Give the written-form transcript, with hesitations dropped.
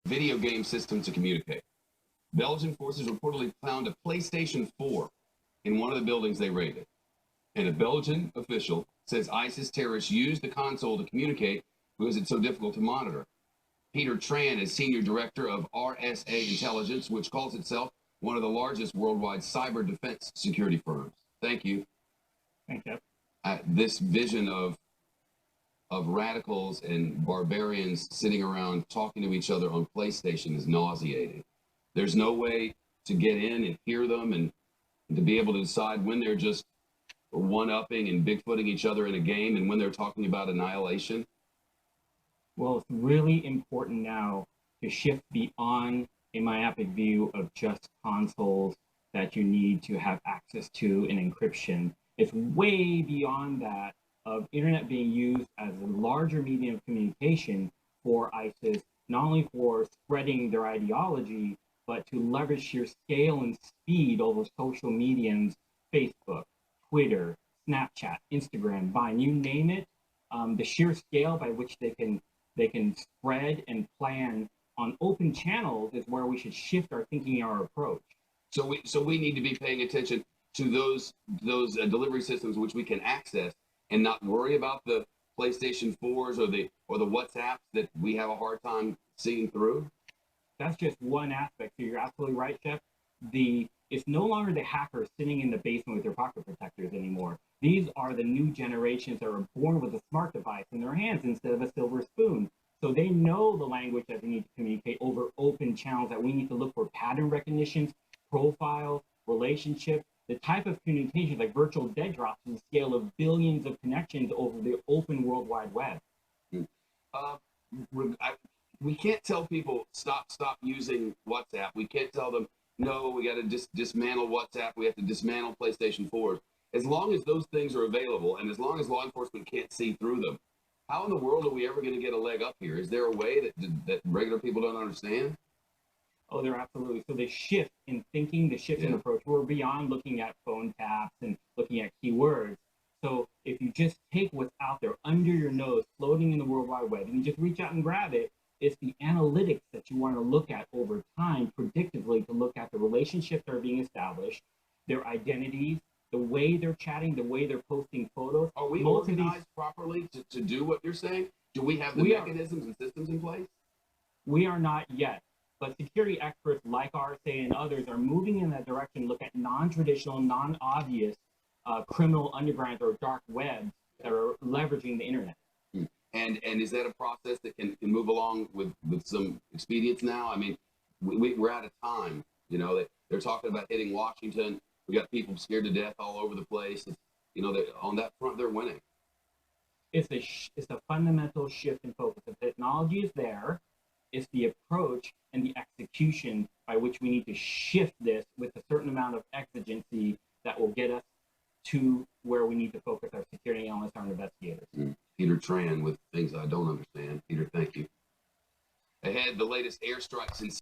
video game system to communicate. Belgian forces reportedly found a PlayStation 4 in one of the buildings they raided. And a Belgian official says ISIS terrorists used the console to communicate because it's so difficult to monitor. Peter Tran is senior director of RSA Intelligence, which calls itself one of the largest worldwide cyber defense security firms. Thank you. Thank you. This vision of radicals and barbarians sitting around talking to each other on PlayStation is nauseating. There's no way to get in and hear them and to be able to decide when they're just one-upping and bigfooting each other in a game and when they're talking about annihilation. Well, it's really important now to shift beyond a myopic view of just consoles that you need to have access to and encryption. It's way beyond that of internet being used as a larger medium of communication for ISIS, not only for spreading their ideology, but to leverage sheer scale and speed over social mediums, Facebook, Twitter, Snapchat, Instagram, Vine, you name it. The sheer scale by which they can spread and plan on open channels is where we should shift our thinking, our approach. So we need to be paying attention to those delivery systems which we can access and not worry about the PlayStation 4s or the WhatsApps that we have a hard time seeing through. That's just one aspect. So you're absolutely right, Jeff. It's no longer the hackers sitting in the basement with their pocket protectors anymore. These are the new generations that are born with a smart device in their hands instead of a silver spoon. So they know the language that they need to communicate over open channels, that we need to look for pattern recognitions, profile, relationship, the type of communication like virtual dead drops to the scale of billions of connections over the open World Wide Web. We can't tell people stop using WhatsApp. We can't tell them, no, we got to dismantle WhatsApp. We have to dismantle PlayStation 4s. As long as those things are available and as long as law enforcement can't see through them, how in the world are we ever going to get a leg up here? Is there a way that regular people don't understand? Oh, they're absolutely. So the shift in thinking, the shift in approach, we're beyond looking at phone taps and looking at keywords. So if you just take what's out there under your nose, floating in the World Wide Web, and you just reach out and grab it, it's the analytics that you want to look at over time, predictively, to look at the relationships that are being established, their identities, the way they're chatting, the way they're posting photos. Are we organized properly to do what you're saying? Do we have the mechanisms and systems in place? We are not yet. But security experts like RSA and others are moving in that direction, look at non-traditional, non-obvious criminal undergrounds or dark webs that are leveraging the internet. And is that a process that can move along with some expedience now? I mean, we're out of time. You know, they're talking about hitting Washington. We got people scared to death all over the place. You know, on that front, they're winning. It's a fundamental shift in focus. The technology is there. It's the approach and the execution by which we need to shift this with a certain amount of exigency that will get us to where we need to focus our security analysts, our investigators. Peter Tran with things I don't understand. Peter, thank you. Ahead, the latest airstrikes in